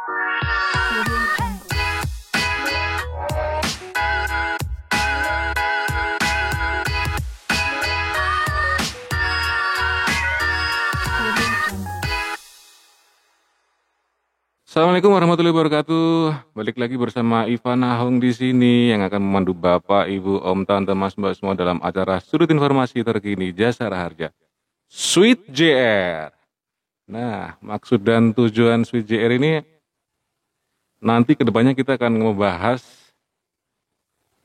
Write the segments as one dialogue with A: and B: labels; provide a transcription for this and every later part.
A: Audio Jungle. Audio Jungle.
B: Assalamualaikum warahmatullahi wabarakatuh. Balik lagi bersama Ivan Ahong di sini yang akan memandu Bapak, Ibu, Om, Tante, Mas, Mbak semua dalam acara Sudut Informasi Terkini Jasara Harja Sweet JR. Nah, maksud dan tujuan Sweet JR ini nanti kedepannya kita akan membahas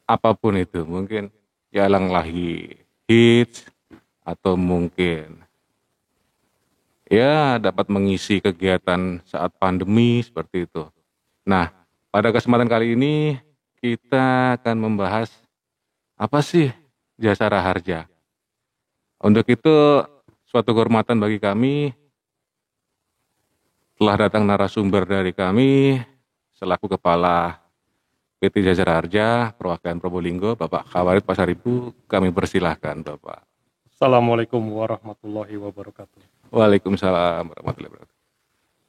B: apapun itu. Mungkin jalang lahi hits atau mungkin ya dapat mengisi kegiatan saat pandemi seperti itu. Nah, pada kesempatan kali ini kita akan membahas apa sih Jasara Harja. Untuk itu suatu kehormatan bagi kami telah datang narasumber dari kami selaku Kepala PT Jasara Harja Perwakilan Probolinggo, Bapak Khawarid Pasaribu. Kami persilahkan Bapak.
C: Assalamualaikum warahmatullahi wabarakatuh.
B: Waalaikumsalam warahmatullahi wabarakatuh.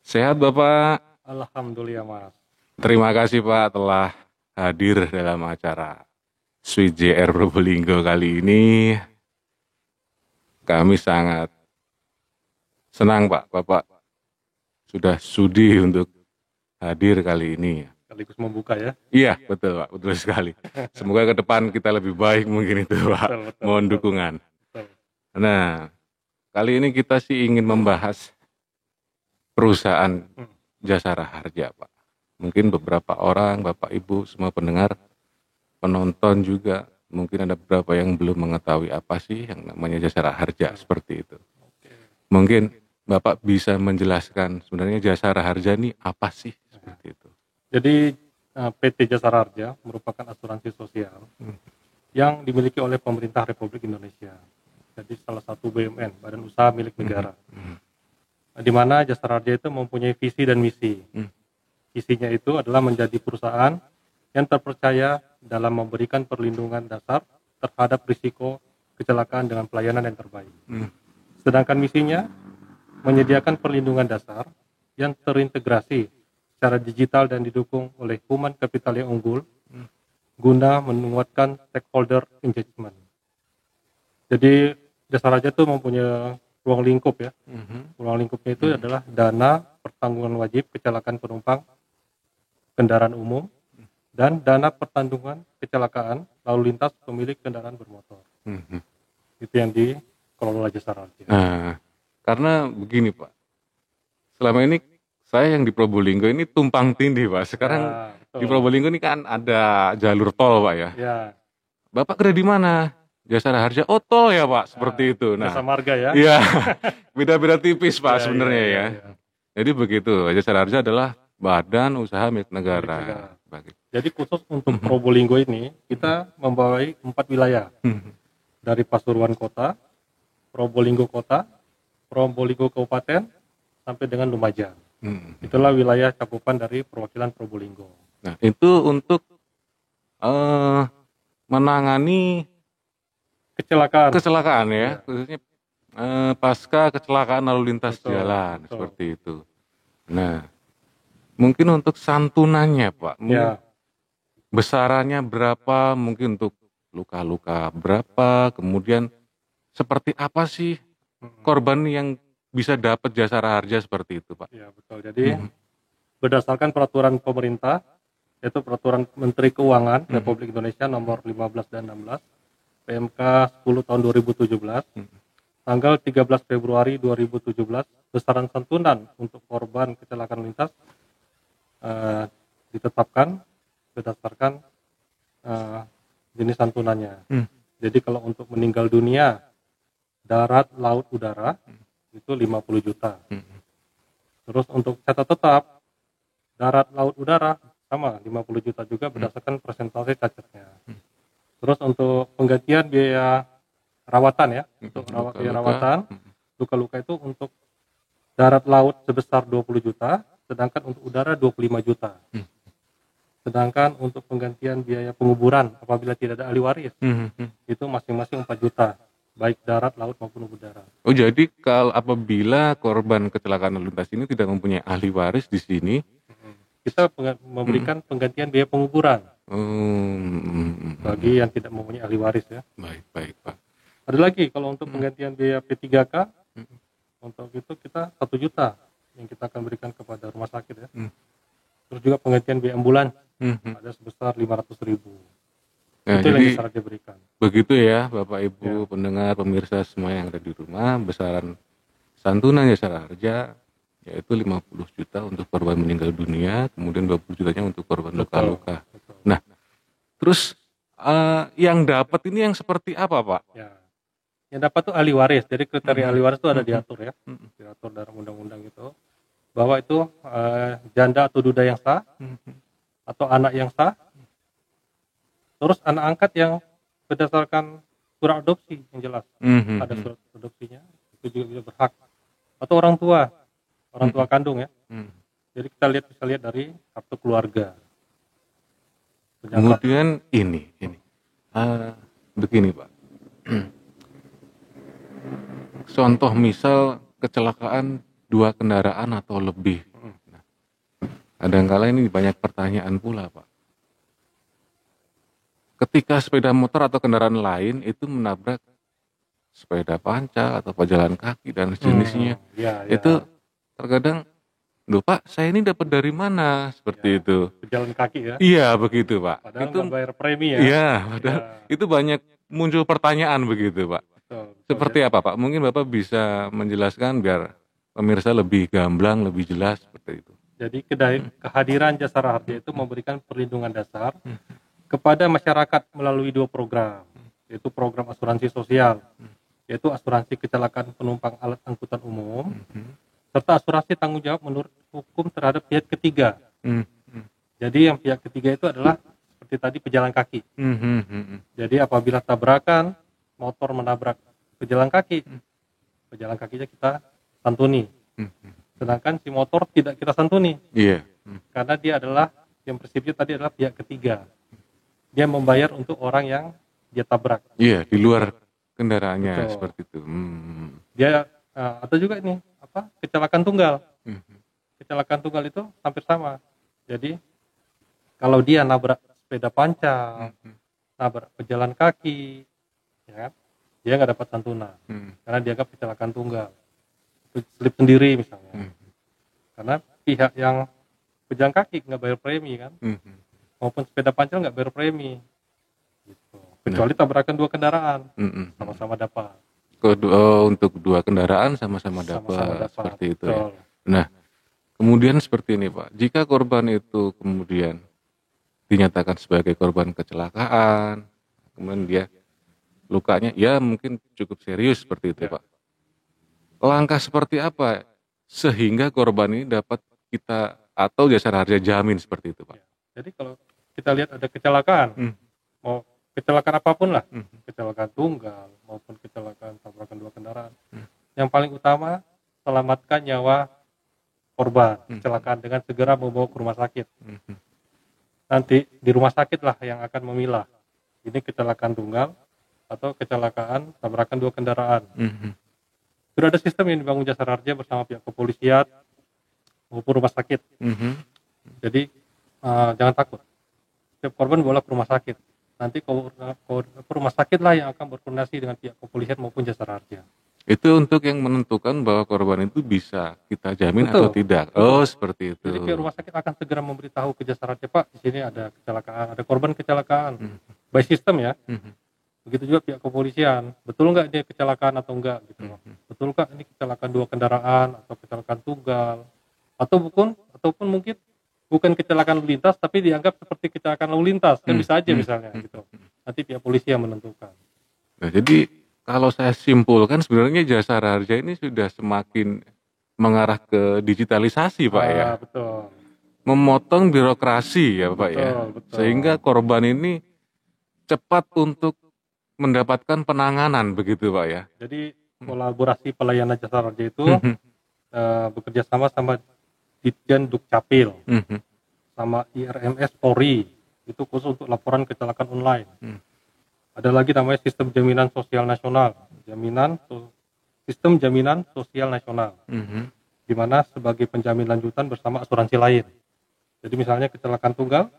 B: Sehat Bapak?
C: Alhamdulillah Mas.
B: Terima kasih Pak telah hadir dalam acara Sweet JR Probolinggo kali ini. Kami sangat senang Pak, Bapak sudah sudi untuk hadir kali ini.
C: Sekaligus membuka ya.
B: Iya betul Pak, betul sekali. Semoga ke depan kita lebih baik mungkin itu Pak.
C: Betul,
B: Mohon
C: betul.
B: dukungan.
C: Betul.
B: Nah, kali ini kita sih ingin membahas perusahaan Jasara Harja Pak. Mungkin beberapa orang, Bapak Ibu, semua pendengar, penonton juga, mungkin ada beberapa yang belum mengetahui apa sih yang namanya Jasara Harja seperti itu. Mungkin Bapak bisa menjelaskan sebenarnya Jasara Harja ini apa sih seperti itu.
C: Jadi PT Jasara Harja merupakan asuransi sosial yang dimiliki oleh pemerintah Republik Indonesia. Jadi salah satu BUMN, badan usaha milik negara. Di mana Jasara Harja itu mempunyai visi dan misi. Visinya itu adalah menjadi perusahaan yang terpercaya dalam memberikan perlindungan dasar terhadap risiko kecelakaan dengan pelayanan yang terbaik. Sedangkan misinya menyediakan perlindungan dasar yang terintegrasi secara digital dan didukung oleh human capital yang unggul guna menguatkan stakeholder engagement. Jadi Jasara Harja itu mempunyai ruang lingkup ya. Ruang lingkupnya itu adalah dana pertanggungan wajib kecelakaan penumpang kendaraan umum dan dana pertanggungan kecelakaan lalu lintas pemilik kendaraan bermotor. Itu yang dikelola Jasara Harja.
B: Nah, karena begini Pak, selama ini saya yang di Probolinggo ini tumpang tindih Pak. Sekarang
C: Ya, betul.
B: di Probolinggo ini kan ada jalur tol Pak ya.
C: Ya,
B: Bapak kerja di mana? Jasara Harja. Oh tol ya Pak, seperti itu.
C: jasa
B: Nah,
C: marga ya.
B: iya beda-beda tipis Pak
C: Ya,
B: sebenarnya ya.
C: ya.
B: Jadi begitu. Jasara Harja adalah badan usaha milik negara.
C: Milik negara.
B: Bagi-
C: Jadi khusus untuk Probolinggo ini kita membawahi 4 wilayah dari Pasuruan Kota, Probolinggo Kota, Probolinggo Kabupaten sampai dengan Lumajang. Itulah wilayah cakupan dari perwakilan Probolinggo.
B: Nah, itu untuk menangani kecelakaan ya, khususnya pasca kecelakaan lalu lintas
C: Betul,
B: jalan
C: betul.
B: seperti itu. Nah, mungkin untuk santunannya Pak,
C: Ya,
B: besarannya berapa, mungkin untuk luka-luka berapa, kemudian seperti apa sih korban yang bisa dapat Jasara Harja seperti itu Pak?
C: ya betul. Jadi berdasarkan peraturan pemerintah, yaitu peraturan Menteri Keuangan Republik Indonesia nomor 15 dan 16, PMK 10 tahun 2017, tanggal 13 Februari 2017, besaran santunan untuk korban kecelakaan lintas ditetapkan berdasarkan jenis santunannya. Jadi kalau untuk meninggal dunia darat, laut, udara itu 50 juta. Terus untuk catat tetap darat, laut, udara sama 50 juta juga berdasarkan persentase cacatnya. Terus untuk penggantian biaya rawatan ya, untuk biaya rawatan, luka-luka itu untuk darat laut sebesar 20 juta, sedangkan untuk udara 25 juta. Sedangkan untuk penggantian biaya penguburan apabila tidak ada ahli waris, itu masing-masing 4 juta, baik darat, laut maupun udara.
B: Oh jadi kalau apabila korban kecelakaan lalu lintas ini tidak mempunyai ahli waris di sini,
C: kita memberikan penggantian biaya penguburan bagi yang tidak mempunyai ahli waris ya.
B: Baik Pak.
C: Ada lagi kalau untuk penggantian biaya P3K, untuk itu kita 1 juta yang kita akan berikan kepada rumah sakit ya. Terus juga penggantian biaya ambulans ada sebesar 500.000.
B: Nah,
C: itu yang
B: jadi
C: bisa diberikan.
B: begitu ya Bapak Ibu pendengar pemirsa semua yang ada di rumah, besaran santunan jasara harja yaitu 50 juta untuk korban meninggal dunia, kemudian 20 jutanya untuk korban luka-luka. Nah, terus yang dapat ini yang seperti apa Pak?
C: Ya. Yang dapat tuh ahli waris. Jadi kriteria ahli waris itu ada diatur ya. Diatur dalam undang-undang itu. Bahwa itu janda atau duda yang sah atau anak yang sah. Terus anak angkat yang berdasarkan surat adopsi yang jelas. Ada surat adopsinya, itu juga bisa berhak. Atau orang tua kandung ya. Jadi kita bisa lihat dari kartu keluarga.
B: Kemudian ini begini Pak. Contoh misal kecelakaan 2 kendaraan atau lebih. Nah, kadangkala ini banyak pertanyaan pula Pak. Ketika sepeda motor atau kendaraan lain itu menabrak sepeda panca atau pejalan kaki dan sejenisnya, itu terkadang, loh Pak, saya ini dapat dari mana? Seperti itu.
C: Pejalan kaki ya?
B: Iya begitu Pak.
C: Padahal
B: itu
C: nggak bayar premi ya?
B: Iya, padahal itu banyak muncul pertanyaan begitu Pak.
C: Betul,
B: Seperti apa Pak? Mungkin Bapak bisa menjelaskan biar pemirsa lebih gamblang, lebih jelas seperti itu.
C: Jadi kehadiran Jasara Harja itu memberikan perlindungan dasar kepada masyarakat melalui 2 program, yaitu program asuransi sosial, yaitu asuransi kecelakaan penumpang alat angkutan umum, serta asuransi tanggung jawab menurut hukum terhadap pihak ketiga. Jadi yang pihak ketiga itu adalah seperti tadi pejalan kaki. Jadi apabila tabrakan motor menabrak pejalan kaki, pejalan kakinya kita santuni. Sedangkan si motor tidak kita santuni.
B: Iya.
C: Karena dia adalah yang prinsipnya tadi adalah pihak ketiga. Dia membayar untuk orang yang dia tabrak.
B: Iya, di luar kendaraannya.
C: Betul.
B: Seperti itu.
C: Dia atau juga ini kecelakaan tunggal. Kecelakaan tunggal itu hampir sama. Jadi kalau dia nabrak sepeda panca, nabrak pejalan kaki, ya kan, dia nggak dapat santunan karena dianggap kecelakaan tunggal, selip sendiri misalnya. Karena pihak yang pejalan kaki nggak bayar premi kan, maupun sepeda panca nggak bayar premi, gitu. Kecuali tabrakan 2 kendaraan, sama-sama dapat.
B: Untuk 2 kendaraan sama-sama dapat seperti itu ya. Nah, kemudian seperti ini Pak, jika korban itu kemudian dinyatakan sebagai korban kecelakaan, kemudian dia lukanya ya mungkin cukup serius seperti itu Pak. Langkah seperti apa sehingga korban ini dapat kita atau Jasara Harja jamin seperti itu Pak?
C: Jadi kalau kita lihat ada kecelakaan, mau kecelakaan apapun lah, kecelakaan tunggal maupun kecelakaan tabrakan 2 kendaraan, yang paling utama selamatkan nyawa korban kecelakaan dengan segera membawa ke rumah sakit. Nanti di rumah sakit lah yang akan memilah ini kecelakaan tunggal atau kecelakaan tabrakan 2 kendaraan. Sudah ada sistem yang dibangun Jasara Harja bersama pihak kepolisian maupun rumah sakit. Jadi jangan takut. Setiap korban dibawa ke rumah sakit. Nanti rumah sakit lah yang akan berkoordinasi dengan pihak kepolisian maupun Jasara Harja.
B: Itu untuk yang menentukan bahwa korban itu bisa kita jamin atau tidak. Oh, seperti itu.
C: Jadi pihak rumah sakit akan segera memberitahu ke Jasara Harja, Pak, di sini ada kecelakaan, ada korban kecelakaan. By system ya. Begitu juga pihak kepolisian, betul nggak dia kecelakaan atau enggak gitu. Betul nggak ini kecelakaan 2 kendaraan atau kecelakaan tunggal ataupun mungkin bukan kecelakaan lalu lintas tapi dianggap seperti kecelakaan lalu lintas, kan bisa aja misalnya gitu. Nanti pihak polisi yang menentukan.
B: Nah, jadi kalau saya simpulkan sebenarnya Jasara Harja ini sudah semakin mengarah ke digitalisasi Pak ya.
C: Betul.
B: Memotong birokrasi ya Pak ya.
C: Betul.
B: Sehingga korban ini cepat untuk mendapatkan penanganan begitu Pak ya.
C: Jadi kolaborasi pelayanan Jasara Harja itu bekerja sama Ditjen Dukcapil sama IRMS Polri, itu khusus untuk laporan kecelakaan online. Ada lagi namanya Sistem Jaminan Sosial Nasional, Sistem Jaminan Sosial Nasional, di mana sebagai penjamin lanjutan bersama asuransi lain. Jadi misalnya kecelakaan tunggal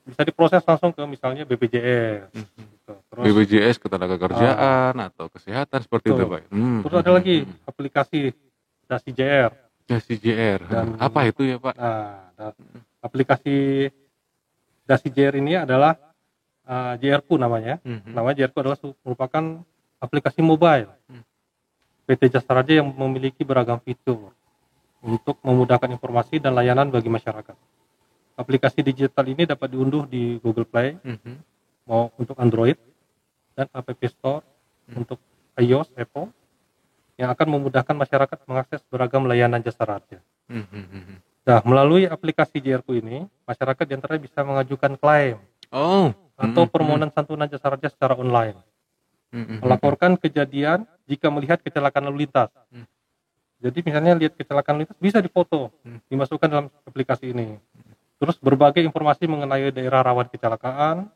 C: bisa diproses langsung ke misalnya BPJS. Gitu. Terus
B: BPJS, ketenagakerjaan atau kesehatan seperti itu,
C: betul.
B: Pak.
C: Terus ada lagi aplikasi Dasi JR.
B: Ya, CJR.
C: Dan-
B: Apa itu ya, Pak?
C: Nah, aplikasi Dasi JR ini adalah JRQ namanya. Namanya JRQ adalah merupakan aplikasi mobile PT Jasa Raja yang memiliki beragam fitur untuk memudahkan informasi dan layanan bagi masyarakat. Aplikasi digital ini dapat diunduh di Google Play mau untuk Android dan App Store untuk iOS, Apple yang akan memudahkan masyarakat mengakses beragam layanan jasa raja. Nah, melalui aplikasi JRQ ini, masyarakat diantaranya bisa mengajukan klaim
B: Oh.
C: atau permohonan santunan jasa raja secara online, melaporkan kejadian jika melihat kecelakaan lalu lintas. Jadi misalnya lihat kecelakaan lalu lintas bisa difoto, dimasukkan dalam aplikasi ini. Terus berbagai informasi mengenai daerah rawan kecelakaan,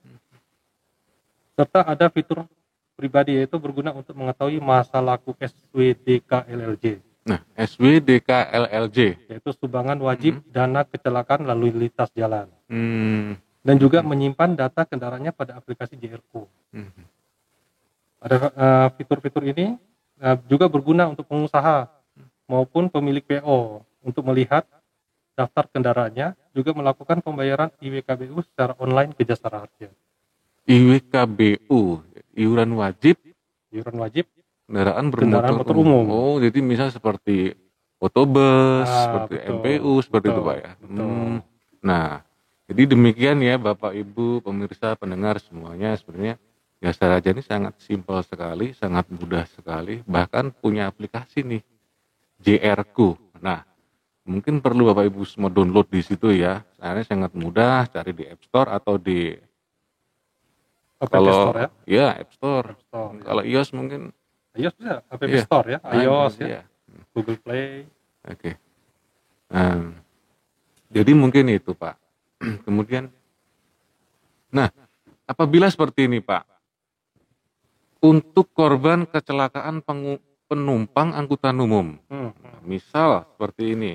C: serta ada fitur pribadi yaitu berguna untuk mengetahui masa laku SWDK-LLJ,
B: Nah, SWDK-LLJ.
C: yaitu sumbangan wajib dana kecelakaan lalu lintas jalan,
B: Hmm.
C: dan juga menyimpan data kendaraannya pada aplikasi JRQ. Ada fitur-fitur ini juga berguna untuk pengusaha maupun pemilik PO untuk melihat daftar kendaraannya, juga melakukan pembayaran IWKBU secara online ke Jasa Raja.
B: IWKBU, iuran wajib
C: Iuran wajib
B: kendaraan
C: Kendaraan
B: bermotor
C: motor umum.
B: Oh, jadi misal seperti otobus, seperti
C: betul,
B: MPU, seperti itu,
C: betul,
B: Pak ya.
C: betul.
B: Nah, jadi demikian ya Bapak Ibu pemirsa pendengar semuanya, sebenarnya Jasa Raja ini sangat simpel sekali, sangat mudah sekali, bahkan punya aplikasi nih JRQ. Nah, mungkin perlu Bapak Ibu semua download di situ ya. Caranya sangat mudah, cari di App Store atau di
C: App
B: kalau
C: Store ya.
B: ya App Store.
C: App Store, ya.
B: Kalau iOS mungkin
C: iOS bisa, App
B: Iya.
C: Store ya, iOS ya,
B: iya.
C: Google Play.
B: Oke. Jadi mungkin itu Pak. Kemudian, nah apabila seperti ini Pak, untuk korban kecelakaan penumpang angkutan umum, misal seperti ini,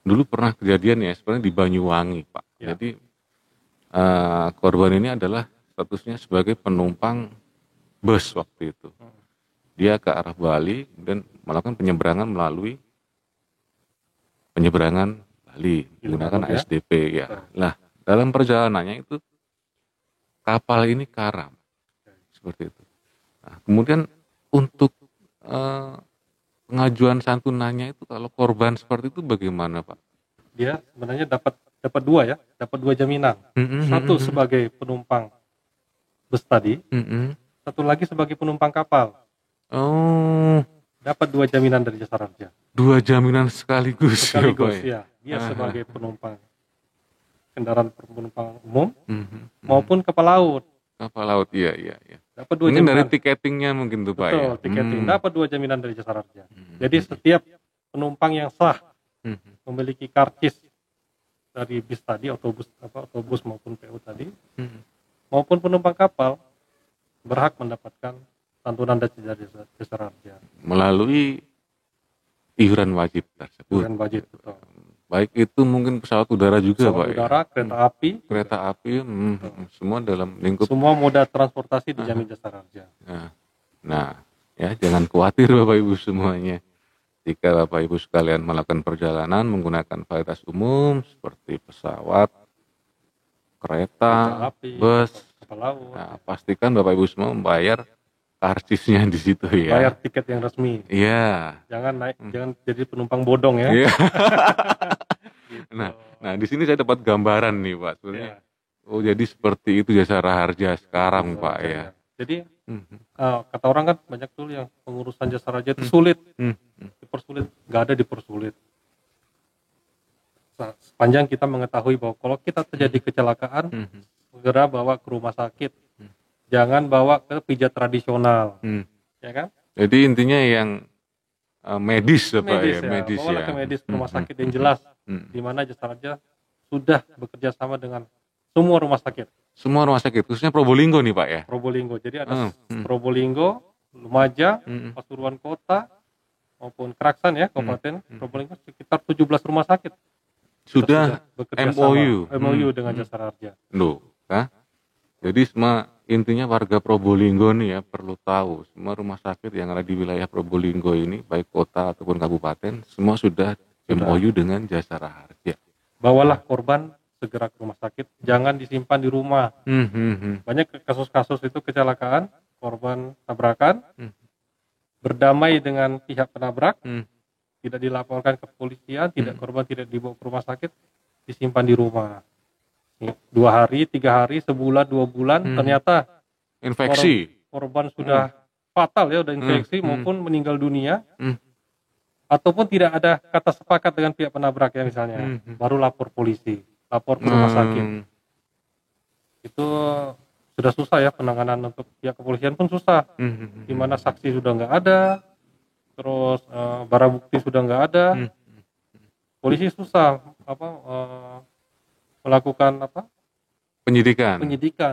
B: dulu pernah kejadian ya sebenarnya di Banyuwangi Pak.
C: Ya.
B: Jadi korban ini adalah statusnya sebagai penumpang bus waktu itu. Dia ke arah Bali dan melakukan penyeberangan melalui penyeberangan Bali menggunakan
C: Laut ya.
B: ASDP ya. Nah, dalam perjalanannya itu kapal ini karam. Seperti itu. Nah, kemudian untuk pengajuan santunannya itu kalau korban seperti itu bagaimana, Pak?
C: Dia sebenarnya dapat dua ya, dapat dua jaminan. Satu sebagai penumpang bus tadi, satu lagi sebagai penumpang kapal.
B: Oh,
C: Dapat dua jaminan dari Jasa Raja.
B: dua jaminan sekaligus,
C: Sekaligus
B: ya, Pak, ya?
C: ya, dia sebagai penumpang kendaraan penumpang umum
B: Mhm.
C: maupun kapal laut.
B: Kapal laut, iya, iya, iya.
C: Dapat dua
B: Mungkin dari
C: jaminan.
B: tiketingnya mungkin tuh Pak
C: Betul,
B: ya.
C: tiketing. Dapat dua jaminan dari Jasa Raja. Jadi setiap penumpang yang sah memiliki karcis dari bis tadi, otobus maupun PU tadi, maupun penumpang kapal berhak mendapatkan santunan dari Jasa Raja.
B: Melalui iuran wajib tersebut.
C: Iuran wajib, betul.
B: Baik itu mungkin pesawat udara juga
C: Pesawat
B: Pak
C: udara,
B: ya.
C: kereta api,
B: Kereta api, semua dalam lingkup.
C: semua moda transportasi dijamin Jasa Raja.
B: Nah, ya jangan khawatir Bapak Ibu semuanya. Jika Bapak Ibu sekalian melakukan perjalanan menggunakan fasilitas umum seperti pesawat, kereta,
C: api,
B: bus,
C: kapal laut,
B: nah, pastikan Bapak Ibu semua membayar karcisnya di situ ya.
C: bayar tiket yang resmi.
B: Iya.
C: Jangan jangan jadi penumpang bodong ya.
B: Iya.
C: Gitu.
B: Nah di sini saya dapat gambaran nih Pak. Sebenarnya,
C: Ya,
B: oh jadi seperti itu Jasa Raja sekarang
C: Jasa
B: Pak
C: Raja,
B: ya.
C: Jadi
B: Mhm.
C: kata orang kan banyak tuh yang pengurusan Jasa Raja itu sulit,
B: Mhm.
C: dipersulit, nggak ada dipersulit. Sepanjang kita mengetahui bahwa kalau kita terjadi kecelakaan,
B: Mhm.
C: segera bawa ke rumah sakit, jangan bawa ke pijat tradisional,
B: Mhm.
C: ya kan?
B: Jadi intinya yang medis Pak ya, medis
C: bawalah
B: ya.
C: ke medis, ke rumah sakit yang jelas, di mana Jasa Raja sudah bekerja sama dengan semua rumah sakit.
B: Semua rumah sakit, khususnya Probolinggo nih Pak ya.
C: Probolinggo. Jadi ada Probolinggo, Lumajang,
B: Mhm.
C: Pasuruan Kota, maupun Keraksan ya, Kabupaten Probolinggo sekitar 17 rumah sakit
B: Sudah
C: bekerja
B: MOU.
C: sama, MOU dengan Jasara Harja.
B: Loh, Kak. Jadi semua intinya warga Probolinggo nih ya perlu tahu, semua rumah sakit yang ada di wilayah Probolinggo ini, baik kota ataupun kabupaten, semua sudah MOU dengan Jasara Harja.
C: Bawalah korban segera ke rumah sakit, jangan disimpan di rumah. Banyak kasus-kasus itu kecelakaan, korban tabrakan, berdamai dengan pihak penabrak, tidak dilaporkan ke kepolisian, korban tidak dibawa ke rumah sakit, disimpan di rumah. 2 hari, 3 hari, sebulan, 2 bulan, ternyata
B: Infeksi.
C: korban sudah fatal ya, udah infeksi maupun meninggal dunia, ataupun tidak ada kata sepakat dengan pihak penabrak ya misalnya, baru lapor polisi, lapor ke rumah sakit. Itu sudah susah ya penanganan, untuk pihak kepolisian pun susah, di mana saksi sudah nggak ada, terus barang bukti sudah nggak ada, polisi susah melakukan
B: Penyidikan.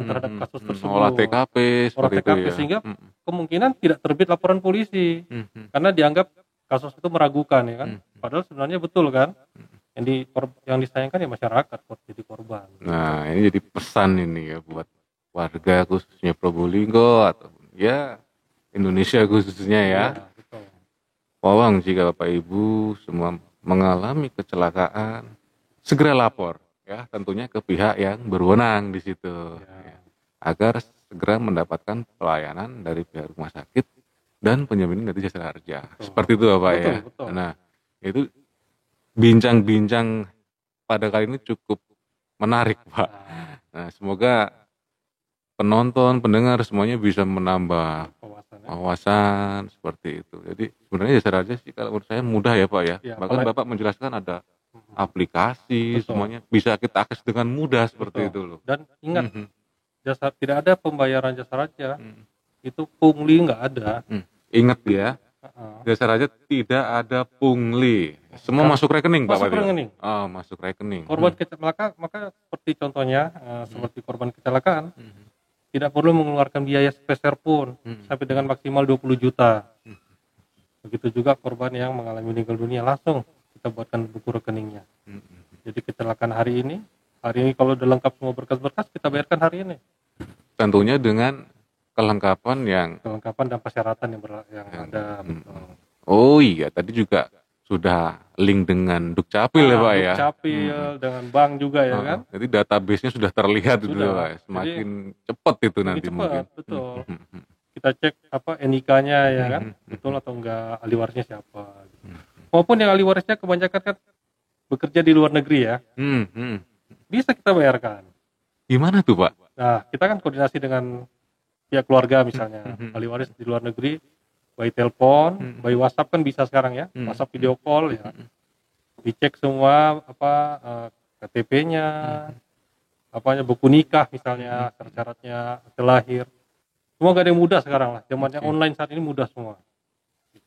C: terhadap kasus tersebut,
B: Olah TKP seperti itu ya.
C: sehingga kemungkinan tidak terbit laporan polisi karena dianggap kasus itu meragukan ya kan, padahal sebenarnya betul kan, yang disayangkan ya masyarakat jadi korban.
B: Nah, ini jadi pesan ini ya buat warga khususnya Probolinggo atau ya Indonesia khususnya ya.
C: Betul.
B: Tolong jika Bapak Ibu semua mengalami kecelakaan, segera lapor ya, tentunya ke pihak yang berwenang di situ ya, agar segera mendapatkan pelayanan dari pihak rumah sakit dan penjaminan dari Jasara Harja. Seperti itu Bapak ya.
C: Betul.
B: Nah, itu bincang-bincang pada kali ini cukup menarik Pak. Nah, semoga penonton, pendengar semuanya bisa menambah wawasan seperti itu. Jadi sebenarnya Jasara Harja sih kalau menurut saya mudah ya Pak ya. Bahkan Bapak menjelaskan ada aplikasi, semuanya bisa kita akses dengan mudah seperti itu loh.
C: Dan ingat, tidak ada pembayaran Jasara Harja, itu pungli nggak ada.
B: Ingat ya, Jasara Harja tidak ada pungli, semua masuk rekening Pak.
C: Masuk rekening.
B: Masuk rekening.
C: Korban kecelakaan, maka seperti contohnya, seperti korban kecelakaan, tidak perlu mengeluarkan biaya sepeser pun, sampai dengan maksimal 20 juta. Begitu juga korban yang mengalami meninggal dunia, langsung kita buatkan buku rekeningnya. Jadi kecelakaan hari ini kalau udah lengkap semua berkas-berkas, kita bayarkan hari ini.
B: Tentunya dengan kelengkapan
C: dan persyaratan yang ada. Betul.
B: Oh iya, tadi juga sudah link dengan Dukcapil ya Pak ya.
C: Dukcapil dengan bank juga ya kan.
B: Jadi database-nya sudah terlihat itu Pak. Semakin cepat itu nanti
C: cepat,
B: mungkin.
C: Betul. Kita cek NIK-nya ya kan, betul atau enggak, ahli warisnya siapa. Maupun yang ahli warisnya kebanyakan kan bekerja di luar negeri ya. Bisa kita bayarkan.
B: Gimana tuh Pak?
C: Nah, kita kan koordinasi dengan pihak keluarga misalnya, ahli waris di luar negeri, by telepon, by WhatsApp kan bisa sekarang ya, WhatsApp video call ya. Dicek semua KTP-nya, buku nikah misalnya, syarat-syaratnya, akte lahir. Semua gak ada yang mudah sekarang lah, zamannya online saat ini mudah semua.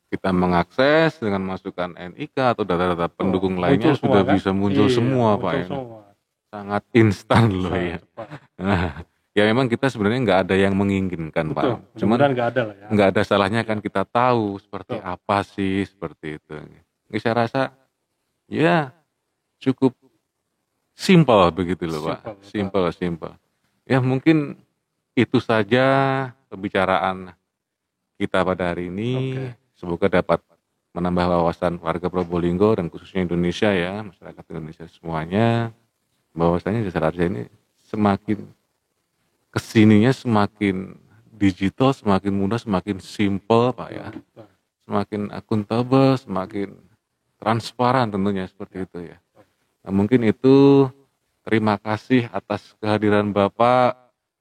B: Kita mengakses dengan masukkan NIK atau data-data pendukung lainnya sudah
C: kan?
B: bisa muncul semua Pak ya. Sangat instan loh ya. Nah, ya memang kita sebenarnya nggak ada yang menginginkan Pak. Cuman
C: nggak ada lah ya.
B: Nggak ada salahnya kan kita tahu seperti apa sih seperti itu. Ini saya rasa ya cukup simpel begitu loh Pak. Simpel. Ya mungkin itu saja pembicaraan kita pada hari ini. Semoga dapat menambah wawasan warga Probolinggo dan khususnya Indonesia ya, masyarakat Indonesia semuanya, bahwasanya Jasara Harja ini semakin kesininya semakin digital, semakin mudah, semakin simple Pak ya, semakin akuntabel, semakin transparan tentunya seperti itu ya. Nah, mungkin itu, terima kasih atas kehadiran Bapak,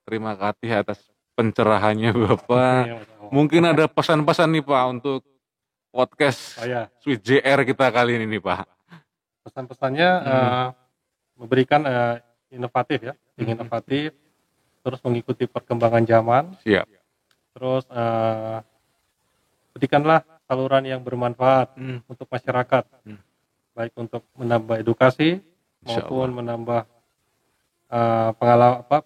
B: terima kasih atas pencerahannya Bapak. Mungkin ada pesan-pesan nih Pak untuk podcast Sweet JR kita kali ini nih Pak.
C: Pesan-pesannya memberikan inovatif ya, inovatif, terus mengikuti perkembangan zaman.
B: Siap.
C: Terus berikanlah saluran yang bermanfaat untuk masyarakat, baik untuk menambah edukasi maupun menambah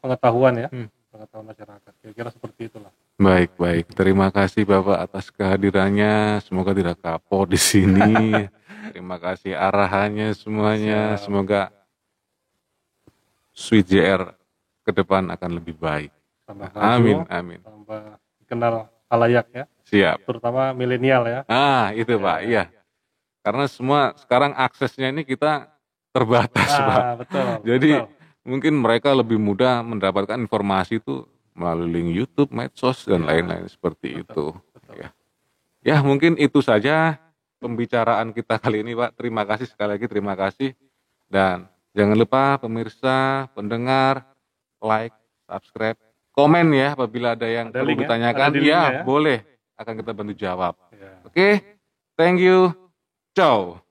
C: pengetahuan ya, pengetahuan masyarakat. Kira-kira seperti itulah.
B: Baik, baik. Terima kasih Bapak atas kehadirannya. Semoga tidak kapok di sini. Terima kasih arahannya semuanya.
C: Siap.
B: Semoga Sweet JR ke depan akan lebih baik.
C: Tambah maju,
B: Amin, amin.
C: tambah dikenal halayak ya,
B: Siap.
C: terutama milenial ya.
B: Itu Pak, iya. Karena semua sekarang aksesnya ini kita terbatas Pak.
C: Betul.
B: Jadi
C: betul.
B: mungkin mereka lebih mudah mendapatkan informasi itu melalui link YouTube, medsos dan lain-lain seperti itu.
C: Betul.
B: Ya, mungkin itu saja pembicaraan kita kali ini Pak. Terima kasih sekali lagi, terima kasih. Dan jangan lupa pemirsa, pendengar, like, subscribe, komen ya apabila ada yang
C: Ada
B: perlu
C: link ya?
B: ditanyakan.
C: Ada di linknya ya?
B: Boleh, akan kita bantu jawab.
C: Ya.
B: Oke, thank you. Ciao.